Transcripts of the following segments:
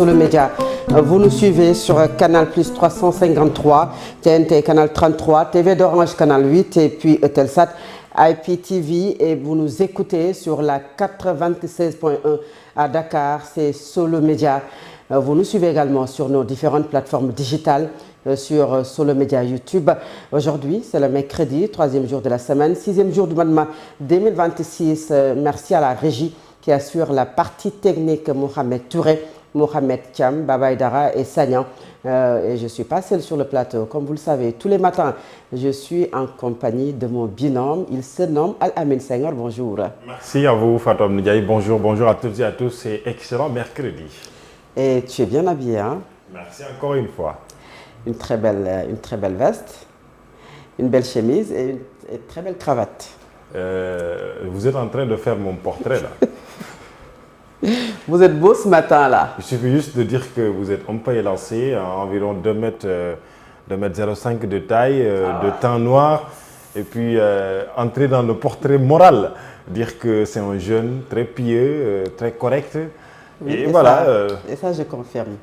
Solo Média. Vous nous suivez sur Canal Plus 353, TNT Canal 33, TV d'Orange Canal 8 et puis Eutelsat IPTV, et vous nous écoutez sur la 96.1 à Dakar, c'est Solo Média. Vous nous suivez également sur nos différentes plateformes digitales, sur Solo Média YouTube. Aujourd'hui, c'est le mercredi, 3e jour de la semaine, 6e jour du mois de mai 2026. Merci à la régie qui assure la partie technique, Mohamed Touré, Mohamed Thiam, Baba Dara et Sagnan. Et je ne suis pas seule sur le plateau. Comme vous le savez, tous les matins, je suis en compagnie de mon binôme. Il se nomme Al-Amin Senghor. Bonjour. Merci à vous, Fatou Ndiaye. Bonjour, bonjour à toutes et à tous. C'est excellent mercredi. Et tu es bien habillé, hein? Merci encore une fois. Une très belle veste, une belle chemise et une très belle cravate. Vous êtes en train de faire mon portrait, là. Vous êtes beau ce matin, là. Il suffit juste de dire que vous êtes un peu élancé, à environ 2 mètres 05 de taille, de teint noir, et puis entrer dans le portrait moral. Dire que c'est un jeune très pieux, très correct. Oui, et voilà. Et ça, je confirme.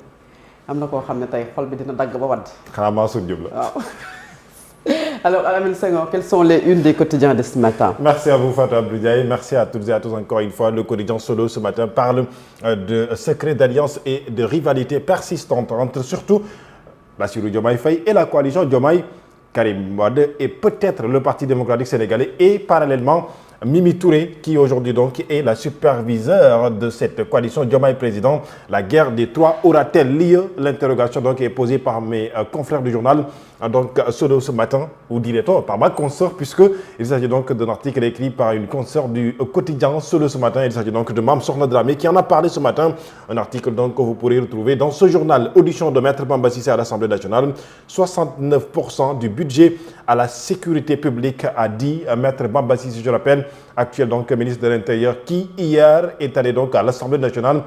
Alors, Al-Amin Senghor, quelles sont les unes des quotidiens de ce matin? Merci à vous, Fatou Ndiaye. Merci à toutes et à tous encore une fois. Le quotidien Solo ce matin parle de secrets d'alliance et de rivalité persistante entre surtout Bassirou Diomaye Faye et la coalition Diomaye Karim Wade et peut-être le Parti démocratique sénégalais et parallèlement Mimi Touré, qui aujourd'hui donc est la superviseure de cette coalition Diomaye Président. La guerre des trois aura-t-elle lieu? L'interrogation donc est posée par mes confrères du journal, donc Solo ce matin, ou dirait-on par ma consoeur, puisqu'il s'agit donc d'un article écrit par une consoeur du quotidien Solo ce matin. Il s'agit donc de Mam Sokhna Dramé qui en a parlé ce matin. Un article donc que vous pourrez retrouver dans ce journal. Audition de Maître Bamba Cissé à l'Assemblée nationale. 69% du budget à la sécurité publique, a dit Maître Bamba Cissé, je rappelle, actuel donc ministre de l'Intérieur, qui hier est allé donc à l'Assemblée nationale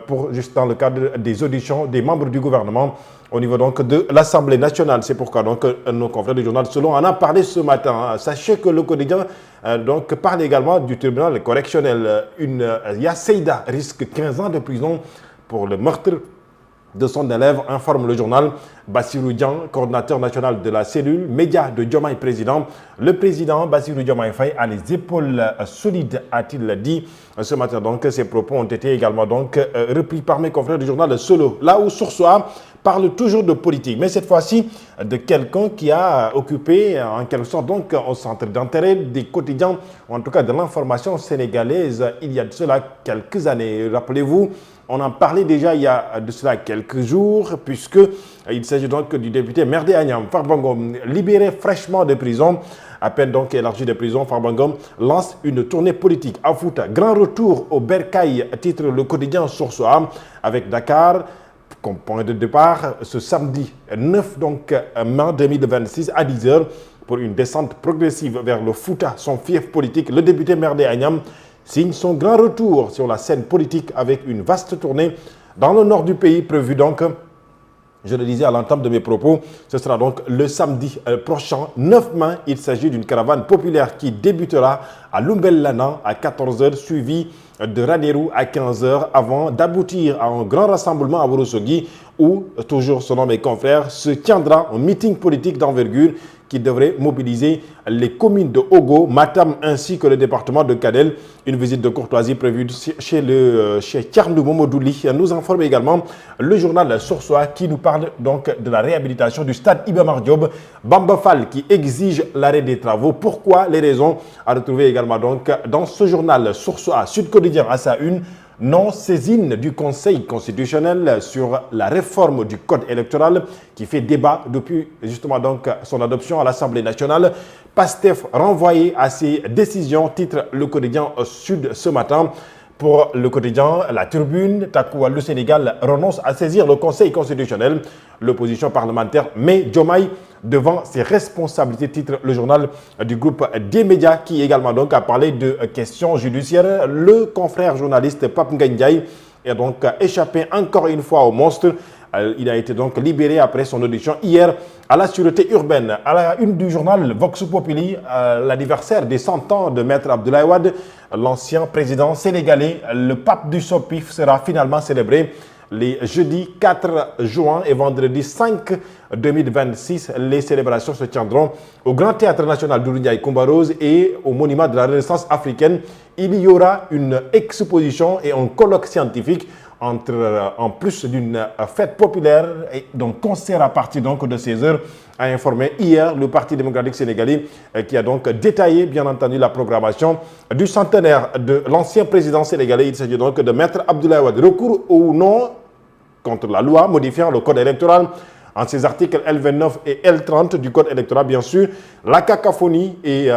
pour juste dans le cadre des auditions des membres du gouvernement au niveau donc de l'Assemblée nationale. C'est pourquoi donc nos confrères du journal Selon en a parlé ce matin. Sachez que le quotidien donc parle également du tribunal correctionnel. Yasseida risque 15 ans de prison pour le meurtre de son élève, informe le journal. Bassirou Dian, coordinateur national de la cellule média de Diomaye Président. Le président Bassirou Diomaye Faye a les épaules solides, a-t-il dit ce matin. Donc, ces propos ont été également donc repris par mes confrères du journal Solo. Là où Source A parle toujours de politique, mais cette fois-ci de quelqu'un qui a occupé en quelque sorte donc au centre d'intérêt des quotidiens, en tout cas de l'information sénégalaise, il y a de cela quelques années. Rappelez-vous, on en parlait déjà il y a de cela quelques jours, puisqu'il s'agit donc du député Merdé Agnam Farbangom, libéré fraîchement de prison, à peine donc élargi de prison. Farbangom lance une tournée politique à Fouta. Grand retour au Bercail, titre le quotidien Source A, avec Dakar comme point de départ ce samedi 9 donc, mai 2026 à 10h pour une descente progressive vers le Fouta, son fief politique. Le député Merdé Agnam signe son grand retour sur la scène politique avec une vaste tournée dans le nord du pays prévue donc, je le disais à l'entame de mes propos, ce sera donc le samedi prochain, 9 mai. Il s'agit d'une caravane populaire qui débutera à Lumbel-Lana à 14h, suivi de Ranérou à 15h, avant d'aboutir à un grand rassemblement à Ourossogui où, toujours selon mes confrères, se tiendra un meeting politique d'envergure qui devrait mobiliser les communes de Ogo, Matam ainsi que le département de Kadel. Une visite de courtoisie prévue chez Tchernou Momodouli. Nous informe également le journal Source A qui nous parle donc de la réhabilitation du stade Iba Mar Diop. Bamba Fall qui exige l'arrêt des travaux. Pourquoi? Les raisons à retrouver également donc dans ce journal Source A. Sud Quotidien à sa une. Non-saisine du Conseil constitutionnel sur la réforme du code électoral qui fait débat depuis justement donc son adoption à l'Assemblée nationale. Pastef renvoyé à ses décisions, titre le quotidien Sud ce matin. Pour le quotidien La Tribune, Takoua, le Sénégal renonce à saisir le Conseil constitutionnel. L'opposition parlementaire met Diomaye devant ses responsabilités, titre le journal du groupe des médias qui également donc a parlé de questions judiciaires. Le confrère journaliste Pape Ndiaye est donc échappé encore une fois au monstre. Il a été donc libéré après son audition hier à la sûreté urbaine. À la une du journal Vox Populi, l'anniversaire des 100 ans de Maître Abdoulaye Wade, l'ancien président sénégalais, le pape du Sopif, sera finalement célébré les jeudis 4 juin et vendredi 5 2026. Les célébrations se tiendront au Grand Théâtre National Doudou Ndiaye Coumba Rose et au Monument de la Renaissance africaine. Il y aura une exposition et un colloque scientifique en plus d'une fête populaire et d'un concert à partir donc de 16h, a informé hier le Parti démocratique sénégalais qui a donc détaillé bien entendu la programmation du centenaire de l'ancien président sénégalais. Il s'agit donc de Maître Abdoulaye Wade. Recours ou non contre la loi modifiant le code électoral en ses articles L29 et L30 du code électoral, bien sûr, la cacophonie et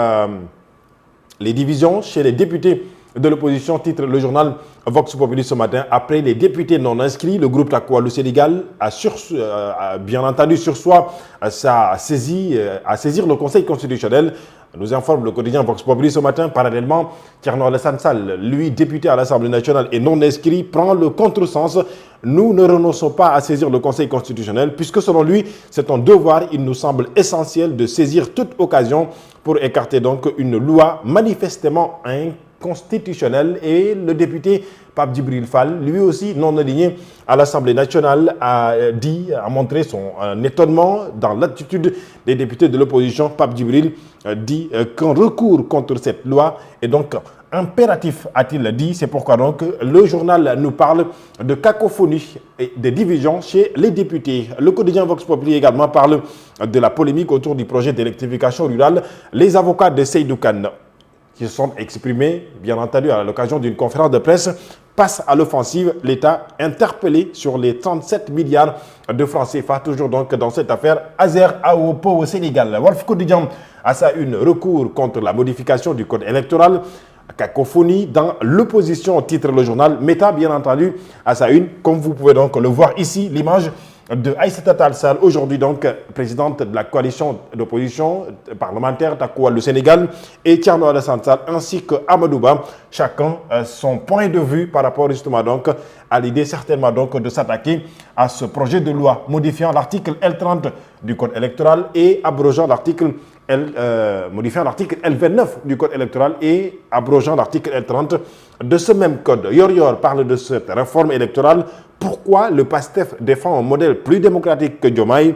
les divisions chez les députés de l'opposition, titre le journal Vox Populi ce matin. Après les députés non inscrits, le groupe Takualu Sénégal a bien entendu sur soi à saisir le Conseil constitutionnel. Nous informe le quotidien Vox Populi ce matin. Parallèlement, Thierno Alassane Sall, lui député à l'Assemblée nationale et non inscrit, prend le contresens. Nous ne renonçons pas à saisir le Conseil constitutionnel puisque selon lui, c'est un devoir. Il nous semble essentiel de saisir toute occasion pour écarter donc une loi manifestement inconstitutionnelle. Et le député Pape Djibril Fall, lui aussi non aligné à l'Assemblée nationale, a montré son étonnement dans l'attitude des députés de l'opposition. Pape Djibril dit qu'un recours contre cette loi est donc impératif, a-t-il dit. C'est pourquoi donc le journal nous parle de cacophonie et de division chez les députés. Le quotidien Vox Populi également parle de la polémique autour du projet d'électrification rurale. Les avocats de Seydou Kane qui se sont exprimés, bien entendu, à l'occasion d'une conférence de presse, passe à l'offensive. L'État interpellé sur les 37 milliards de francs CFA, toujours donc dans cette affaire Azer Aopo au Sénégal. Wolf Quotidien a ça une recours contre la modification du code électoral. Cacophonie dans l'opposition, titre le journal. Meta, bien entendu, à sa une, comme vous pouvez donc le voir ici, l'image de Aïssata Tall Sall, aujourd'hui donc présidente de la coalition d'opposition parlementaire Takualu Sénégal, et Thierno Alassane Sall ainsi que Amadou Ba, chacun son point de vue par rapport justement donc à l'idée certainement donc de s'attaquer à ce projet de loi modifiant l'article L30 du code électoral et abrogeant l'article modifiant l'article L29 du code électoral et abrogeant l'article L30 de ce même code. Yor parle de cette réforme électorale. Pourquoi le PASTEF défend un modèle plus démocratique que Diomaye?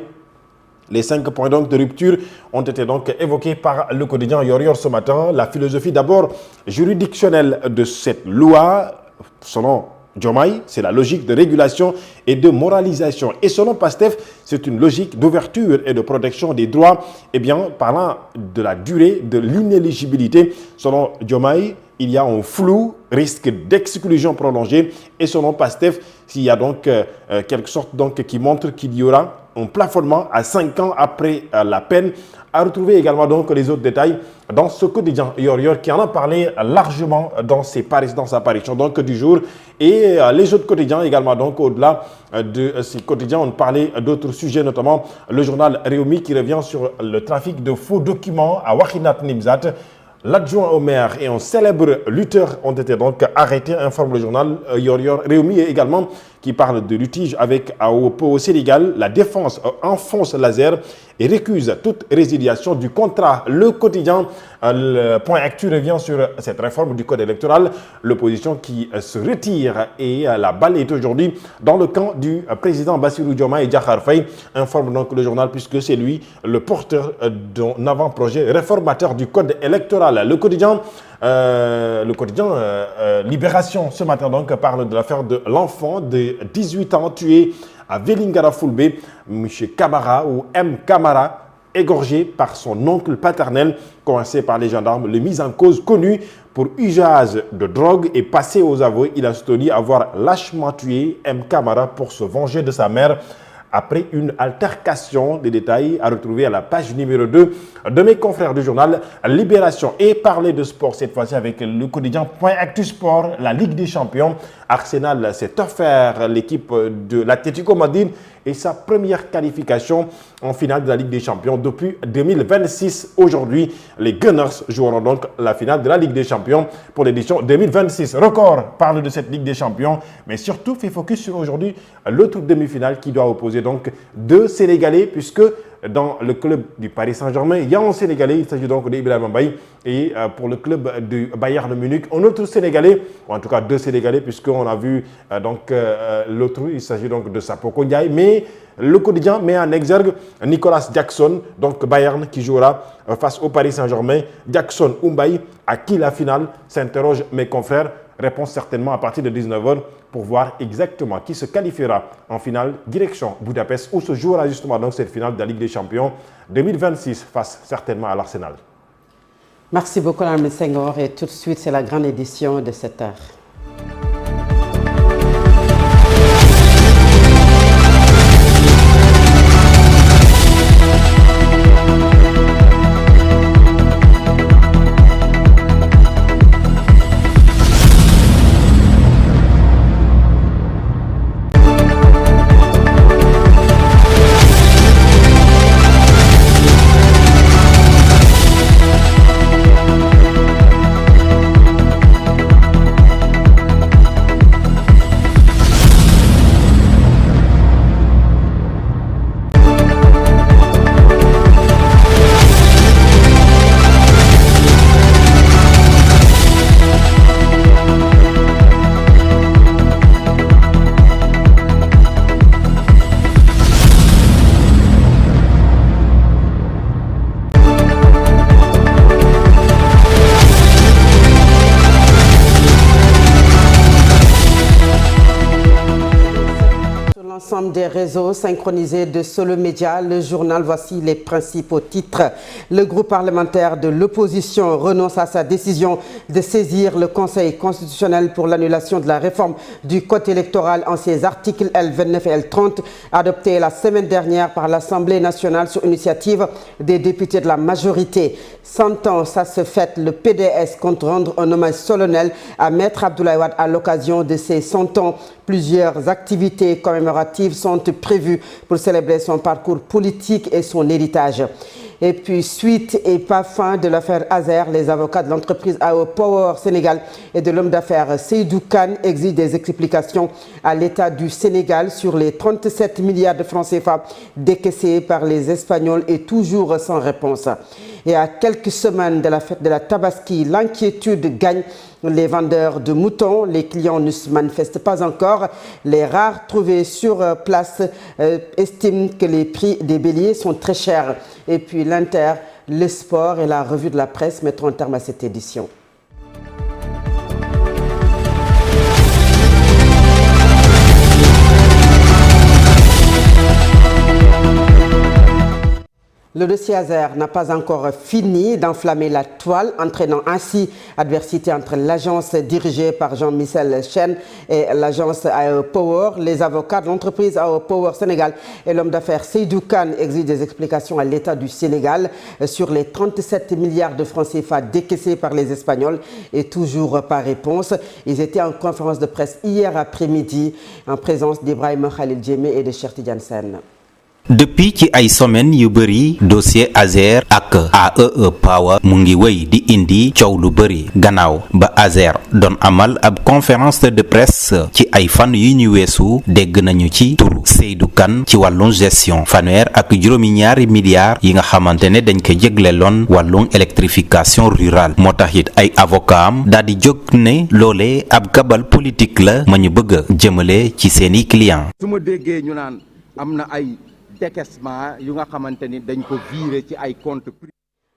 Les 5 points donc de rupture ont été donc évoqués par le quotidien Yor ce matin. La philosophie d'abord juridictionnelle de cette loi, selon Diomaye, c'est la logique de régulation et de moralisation. Et selon PASTEF, c'est une logique d'ouverture et de protection des droits. Eh bien, parlant de la durée de l'inéligibilité, selon Diomaye, il y a un flou, risque d'exclusion prolongée. Et selon PASTEF, s'il y a donc quelque sorte donc qui montre qu'il y aura un plafonnement à 5 ans après la peine. À retrouver également donc les autres détails dans ce quotidien Yor qui en a parlé largement dans sa parution donc du jour. Et les autres quotidiens également donc au-delà de ces quotidiens, on parlait d'autres sujets, notamment le journal Réumi qui revient sur le trafic de faux documents à Wakhinane Nimzatt. L'adjoint au maire et un célèbre lutteur ont été donc arrêtés, informe le journal Yor. Réumi également qui parle de litige avec Aopo au Sénégal. La défense enfonce laser et récuse toute résiliation du contrat. Le quotidien, le point actu revient sur cette réforme du code électoral. L'opposition qui se retire et la balle est aujourd'hui dans le camp du président Bassirou Diomaye Diakhar Faye, informe donc le journal puisque c'est lui le porteur d'un avant-projet réformateur du code électoral. Le quotidien Libération ce matin donc parle de l'affaire de l'enfant de 18 ans tué à Vélingara Fulbe, M. Camara ou M. Camara, égorgé par son oncle paternel, coincé par les gendarmes. Le mis en cause connu pour usage de drogue et passé aux aveux. Il a soutenu avoir lâchement tué M. Camara pour se venger de sa mère après une altercation. Des détails à retrouver à la page numéro 2 de mes confrères du journal Libération. Et parler de sport cette fois-ci avec le quotidien Point Actu Sport, la Ligue des Champions. Arsenal s'est offert l'équipe de l'Atlético Madrid et sa première qualification en finale de la Ligue des Champions depuis 2026. Aujourd'hui, les Gunners joueront donc la finale de la Ligue des Champions pour l'édition 2026. Record parle de cette Ligue des Champions, mais surtout fait focus sur aujourd'hui l'autre demi-finale qui doit opposer donc 2 Sénégalais, puisque dans le club du Paris Saint-Germain, il y a un Sénégalais, il s'agit donc d'Ibrahima Mbaye, et pour le club du Bayern de Munich, un autre Sénégalais, ou en tout cas 2 Sénégalais, puisqu'on a vu l'autre, il s'agit donc de Sapoko Ndiaye, mais le quotidien met en exergue Nicolas Jackson, donc Bayern, qui jouera face au Paris Saint-Germain. Jackson ou Mbaye, à qui la finale, s'interroge mes confrères. Réponse certainement à partir de 19h pour voir exactement qui se qualifiera en finale direction Budapest, où se jouera justement donc cette finale de la Ligue des Champions 2026 face certainement à l'Arsenal. Merci beaucoup Lamine Senghor, et tout de suite c'est la grande édition de 7h. Des réseaux synchronisés de Solo Média, le journal, voici les principaux titres. Le groupe parlementaire de l'opposition renonce à sa décision de saisir le Conseil constitutionnel pour l'annulation de la réforme du code électoral en ses articles L29 et L30 adoptés la semaine dernière par l'Assemblée nationale sur initiative des députés de la majorité. 100 ans, ça se fête, le PDS compte rendre un hommage solennel à Maître Abdoulaye Wade à l'occasion de ses 100 ans. Plusieurs activités commémoratives sont prévues pour célébrer son parcours politique et son héritage. Et puis, suite et pas fin de l'affaire Azer, les avocats de l'entreprise AO Power Sénégal et de l'homme d'affaires Seydou Kane exigent des explications à l'État du Sénégal sur les 37 milliards de francs CFA décaissés par les Espagnols et toujours sans réponse. Et à quelques semaines de la fête de la Tabaski, l'inquiétude gagne les vendeurs de moutons. Les clients ne se manifestent pas encore. Les rares trouvés sur place estiment que les prix des béliers sont très chers. Et puis l'Inter, le sport et la revue de la presse mettront un terme à cette édition. Le dossier Azer n'a pas encore fini d'enflammer la toile, entraînant ainsi adversité entre l'agence dirigée par Jean-Michel Chen et l'agence AO Power. Les avocats de l'entreprise AO Power Sénégal et l'homme d'affaires Seydou Kane exigent des explications à l'État du Sénégal sur les 37 milliards de francs CFA décaissés par les Espagnols et toujours pas réponse. Ils étaient en conférence de presse hier après-midi en présence d'Ibrahima Khalil Djemé et de Cheikh Tidiane Sène. Depuis ci ay semaine yu bëri dossier Azer ak AEE Power mu ngi wéy di indi coow lu bëri gannaaw ba Azer doon amal ab conférence de presse ci ay fan yu ñu weesu dégg nañu ci turu Seydou Kane ci wàllum gestion fanweer ak juróomi ñaari milliards yi nga xamante ne dañ ko jégleeloon wàllum électrification rurale moo tax it ay avocat am daal di jóg ne loolee ab gabal politique la ma ñu bëgg a jëmale ci seeni client. su ma déggee ñu naan am na ay décaissement yu nga xamante ni dañ ko viré ci ay comptes.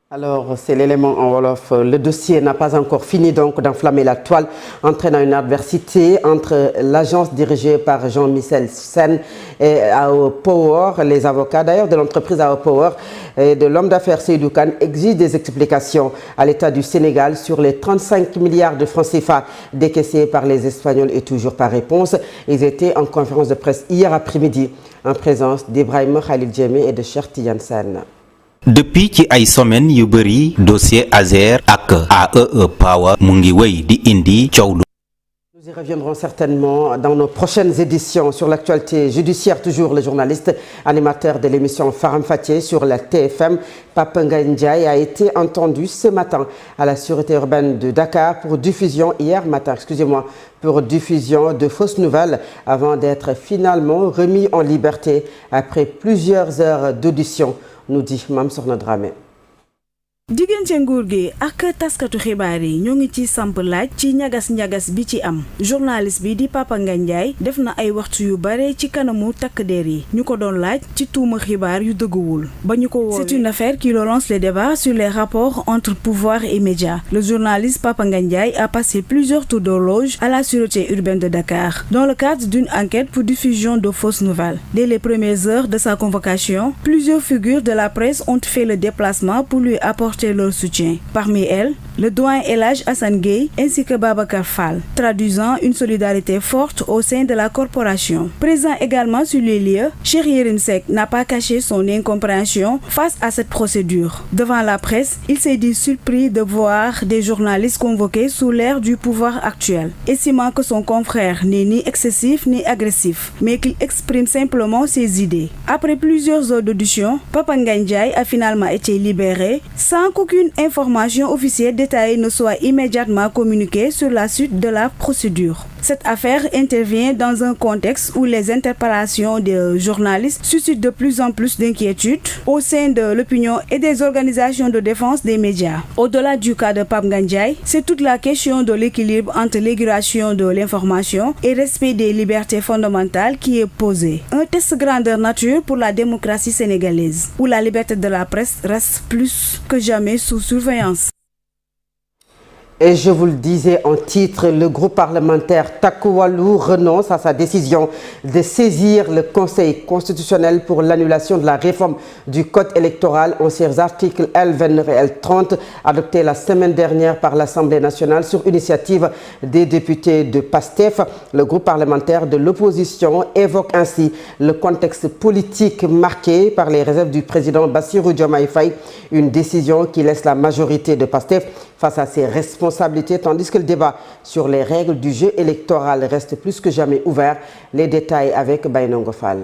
Alors, c'est l'élément en Wolof. Le dossier n'a pas encore fini donc d'enflammer la toile, entraînant une adversité entre l'agence dirigée par Jean-Michel Sen et AO Power. Les avocats d'ailleurs de l'entreprise AO Power et de l'homme d'affaires Seydou Kane exigent des explications à l'État du Sénégal sur les 35 milliards de francs CFA décaissés par les Espagnols et toujours pas réponse. Ils étaient en conférence de presse hier après-midi en présence d'Ibrahima Khalil Djemé et de Cheikh Tidiane Sène. Depuis ci ay semaine yu bëri dossier Azer ak AEE Power mu ngi wéy di indi coow lu reviendrons certainement dans nos prochaines éditions sur l'actualité judiciaire. Toujours le journaliste animateur de l'émission Faram Fathie sur la TFM, Papa Ngagne Ndiaye, a été entendu ce matin à la sûreté urbaine de Dakar pour diffusion pour diffusion de fausses nouvelles avant d'être finalement remis en liberté après plusieurs heures d'audition, nous dit Mame Sokhna Dramé. diggante nguur gi ak taskatu xibaar yi ñoo ngi ci samp laaj ci ñagas-ñagas bi ci am journaliste bi di Papa Ngagne Ndiaye def na ay waxtu yu bare ci kanamu takk der yi ñu ko doon laaj ci tuuma xibaar yu dëgguwul ba ñu ko woowee. C'est une affaire qui relance les débats sur les rapports entre pouvoir et médias. Le journaliste Papa Ngagne Ndiaye a passé plusieurs tours d'horloge à la sûreté urbaine de Dakar dans le cadre d'une enquête pour diffusion de fausses nouvelles. Dès les premières heures de sa convocation, plusieurs figures de la presse ont fait le déplacement pour lui apporter leur soutien. Parmi elles, le doyen El Hadj Assane Gueye ainsi que Babacar Fall, traduisant une solidarité forte au sein de la corporation. Présent également sur les lieux, Cheikh Yérim Seck n'a pas caché son incompréhension face à cette procédure. Devant la presse, il s'est dit surpris de voir des journalistes convoqués sous l'ère du pouvoir actuel, estimant que son confrère n'est ni excessif ni agressif, mais qu'il exprime simplement ses idées. Après plusieurs heures d'audition, Papa Ngagne Ndiaye a finalement été libéré sans qu'aucune information officielle détaillée ne soit immédiatement communiquée sur la suite de la procédure. Cette affaire intervient dans un contexte où les interpellations des journalistes suscitent de plus en plus d'inquiétudes au sein de l'opinion et des organisations de défense des médias. Au-delà du cas de Papa Ngagne Ndiaye, c'est toute la question de l'équilibre entre régulation de l'information et respect des libertés fondamentales qui est posée. Un test grandeur nature pour la démocratie sénégalaise, où la liberté de la presse reste plus que jamais sous surveillance. Et je vous le disais en titre, le groupe parlementaire Takku Wallu renonce à sa décision de saisir le Conseil constitutionnel pour l'annulation de la réforme du code électoral en ses articles L29 et L30 adoptés la semaine dernière par l'Assemblée nationale sur initiative des députés de PASTEF. Le groupe parlementaire de l'opposition évoque ainsi le contexte politique marqué par les réserves du président Bassirou Diomaye Faye, une décision qui laisse la majorité de PASTEF face à ses responsabilités, tandis que le débat sur les règles du jeu électoral reste plus que jamais ouvert. Les détails avec Baynongo Fall.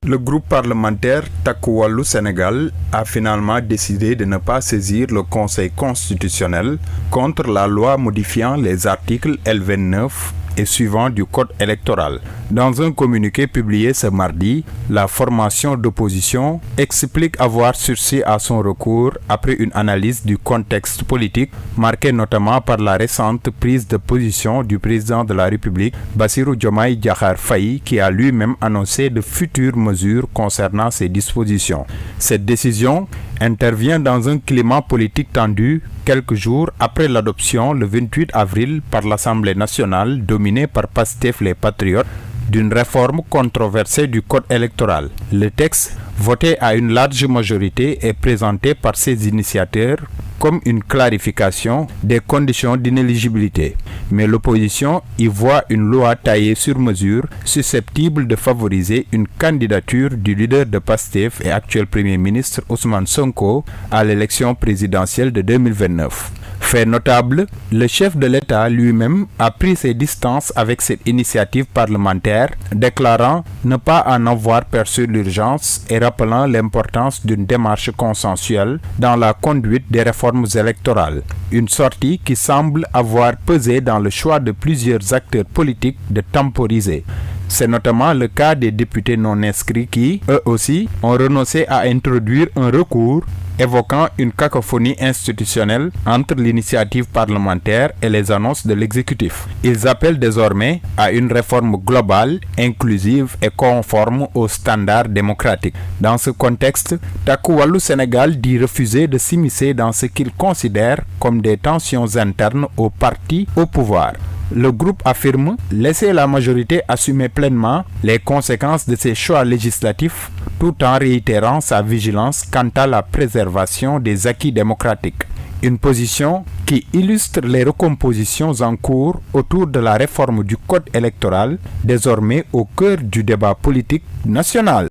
Le groupe parlementaire Takku Wallu Sénégal a finalement décidé de ne pas saisir le Conseil constitutionnel contre la loi modifiant les articles L29 et suivants du code électoral. Dans un communiqué publié ce mardi, la formation d'opposition explique avoir sursis à son recours après une analyse du contexte politique marqué notamment par la récente prise de position du président de la République, Bassirou Diomaye Diakhar Faye, qui a lui-même annoncé de futures mesures concernant ces dispositions. Cette décision intervient dans un climat politique tendu quelques jours après l'adoption le 28 avril par l'Assemblée nationale dominée par PASTEF les Patriotes d'une réforme controversée du code électoral. Le texte, voté à une large majorité, est présenté par ses initiateurs comme une clarification des conditions d'inéligibilité. Mais l'opposition y voit une loi taillée sur mesure susceptible de favoriser une candidature du leader de PASTEF et actuel Premier ministre Ousmane Sonko à l'élection présidentielle de 2029. Fait notable, le chef de l'État lui-même a pris ses distances avec cette initiative parlementaire, déclarant ne pas en avoir perçu l'urgence et rappelant l'importance d'une démarche consensuelle dans la conduite des réformes électorales. Une sortie qui semble avoir pesé dans le choix de plusieurs acteurs politiques de temporiser. C'est notamment le cas des députés non inscrits qui, eux aussi, ont renoncé à introduire un recours évoquant une cacophonie institutionnelle entre l'initiative parlementaire et les annonces de l'exécutif. Ils appellent désormais à une réforme globale, inclusive et conforme aux standards démocratiques. Dans ce contexte, Takku Wallu Sénégal dit refuser de s'immiscer dans ce qu'il considère comme des tensions internes au parti au pouvoir. Le groupe affirme laisser la majorité assumer pleinement les conséquences de ses choix législatifs tout en réitérant sa vigilance quant à la préservation des acquis démocratiques. Une position qui illustre les recompositions en cours autour de la réforme du code électoral, désormais au cœur du débat politique national.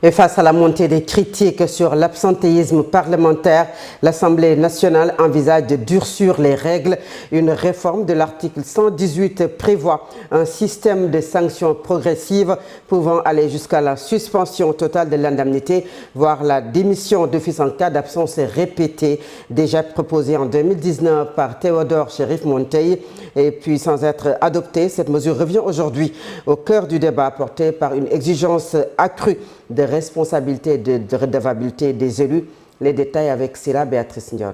Et face à la montée des critiques sur l'absentéisme parlementaire, l'Assemblée nationale envisage de durcir les règles. Une réforme de l'article 118 prévoit un système de sanctions progressives pouvant aller jusqu'à la suspension totale de l'indemnité, voire la démission d'office en cas d'absence répétée, déjà proposée en 2019 par Théodore Chérif Monteil. Et puis sans être adoptée, cette mesure revient aujourd'hui au cœur du débat porté par une exigence accrue de responsabilité et de redevabilité des élus. Les détails avec Sira Béatrice Ndion.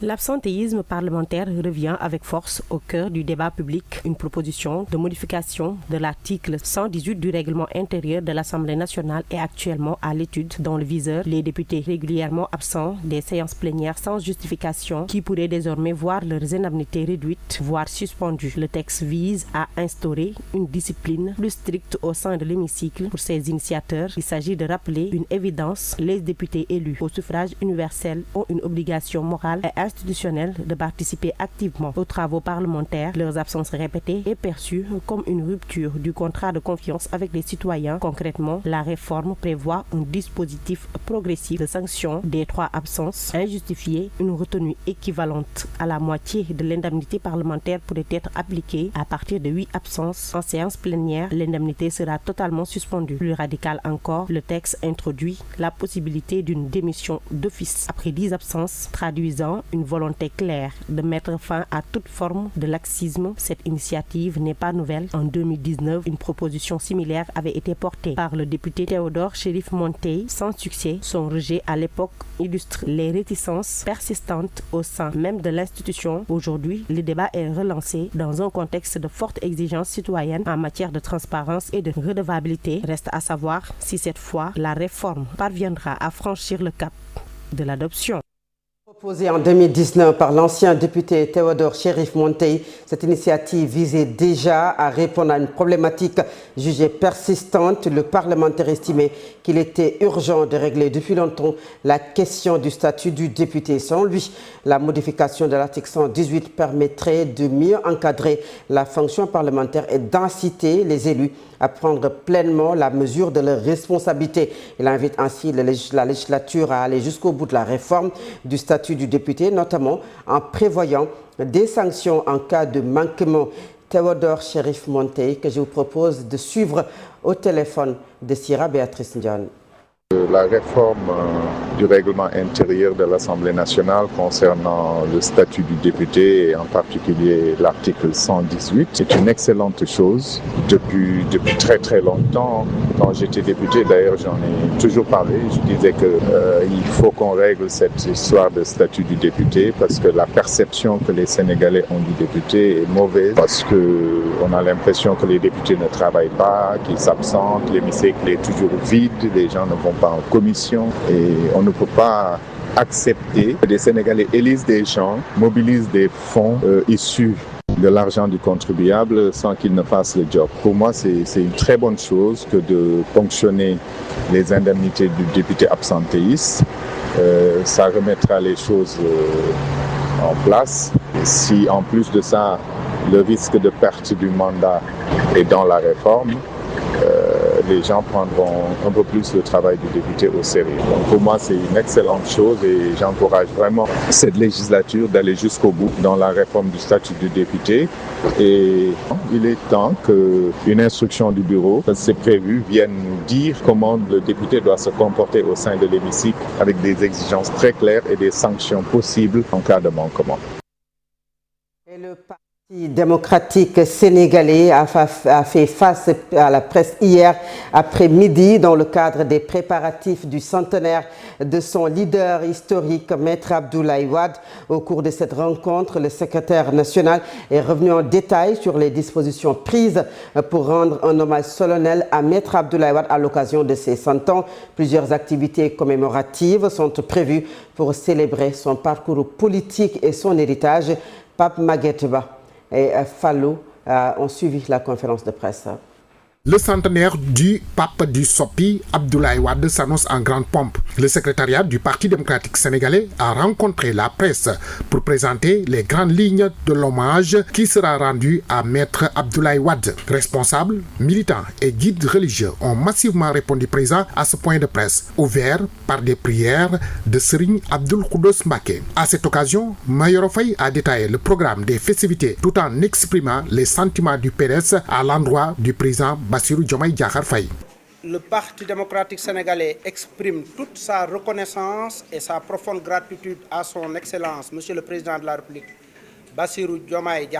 L'absentéisme parlementaire revient avec force au cœur du débat public. Une proposition de modification de l'article 118 du règlement intérieur de l'Assemblée nationale est actuellement à l'étude. Dans le viseur, les députés régulièrement absents des séances plénières sans justification qui pourraient désormais voir leurs indemnités réduites, voire suspendues. Le texte vise à instaurer une discipline plus stricte au sein de l'hémicycle. Pour ses initiateurs, il s'agit de rappeler une évidence. Les députés élus au suffrage universel ont une obligation morale et institutionnelle de participer activement aux travaux parlementaires. Leurs absences répétées est perçue comme une rupture du contrat de confiance avec les citoyens. Concrètement, la réforme prévoit un dispositif progressif de sanction des 3 absences injustifiées. Une retenue équivalente à la moitié de l'indemnité parlementaire pourrait être appliquée à partir de 8 absences. En séance plénière, l'indemnité sera totalement suspendue. Plus radical encore, le texte introduit la possibilité d'une démission d'office après 10 absences, traduisant une volonté claire de mettre fin à toute forme de laxisme. Cette initiative n'est pas nouvelle. En 2019, une proposition similaire avait été portée par le député Théodore Chérif Monteil. Sans succès, son rejet à l'époque illustre les réticences persistantes au sein même de l'institution. Aujourd'hui, le débat est relancé dans un contexte de forte exigence citoyenne en matière de transparence et de redevabilité. Reste à savoir si cette fois, la réforme parviendra à franchir le cap de l'adoption. Proposée en 2019 par l'ancien député Théodore Chérif Monteil, cette initiative visait déjà à répondre à une problématique jugée persistante. Le parlementaire estimait qu'il était urgent de régler depuis longtemps la question du statut du député. Selon lui, la modification de l'article 118 permettrait de mieux encadrer la fonction parlementaire et d'inciter les élus à prendre pleinement la mesure de leurs responsabilités. Il invite ainsi la législature à aller jusqu'au bout de la réforme du statut du député, notamment en prévoyant des sanctions en cas de manquement. Théodore Chérif Monteil, que je vous propose de suivre au téléphone de Sira Béatrice Ndion. La réforme du règlement intérieur de l'Assemblée nationale concernant le statut du député et en particulier l'article 118, c'est une excellente chose. Depuis très très longtemps, quand j'étais député, d'ailleurs j'en ai toujours parlé, je disais qu'il faut qu'on règle cette histoire de statut du député parce que la perception que les Sénégalais ont du député est mauvaise parce qu'on a l'impression que les députés ne travaillent pas, qu'ils s'absentent, l'hémicycle est toujours vide, les gens ne vont pas en commission et on ne peut pas accepter que des Sénégalais élisent des gens, mobilisent des fonds issus de l'argent du contribuable sans qu'ils ne fassent le job. Pour moi, c'est une très bonne chose que de ponctionner les indemnités du député absentéiste. Ça remettra les choses en place. Et si en plus de ça, le risque de perte du mandat est dans la réforme, les gens prendront un peu plus le travail du député au sérieux. Donc pour moi, c'est une excellente chose et j'encourage vraiment cette législature d'aller jusqu'au bout dans la réforme du statut du député. Et il est temps qu'une instruction du bureau, c'est prévu, vienne dire comment le député doit se comporter au sein de l'hémicycle avec des exigences très claires et des sanctions possibles en cas de manquement. Et le Parti démocratique sénégalais a fait face à la presse hier après-midi dans le cadre des préparatifs du centenaire de son leader historique, Maître Abdoulaye Wade. Au cours de cette rencontre, le secrétaire national est revenu en détail sur les dispositions prises pour rendre un hommage solennel à Maître Abdoulaye Wade à l'occasion de ses 100 ans. Plusieurs activités commémoratives sont prévues pour célébrer son parcours politique et son héritage. Pape Maguette Ba et Fallou ont suivi la conférence de presse. Le centenaire du pape du Sopi, Abdoulaye Wade, s'annonce en grande pompe. Le secrétariat du Parti démocratique sénégalais a rencontré la presse pour présenter les grandes lignes de l'hommage qui sera rendu à Maître Abdoulaye Wade. Responsables, militants et guides religieux ont massivement répondu présents à ce point de presse, ouvert par des prières de Serigne Abdoul Khoudoss Mbacké. À cette occasion, Mayoro Faye a détaillé le programme des festivités tout en exprimant les sentiments du PDS à l'endroit du président Bassirou Diomaye Diakhar Faye. Le Parti démocratique sénégalais exprime toute sa reconnaissance et sa profonde gratitude à son Excellence, Monsieur le Président de la République, Bassirou Diomaye Diakhar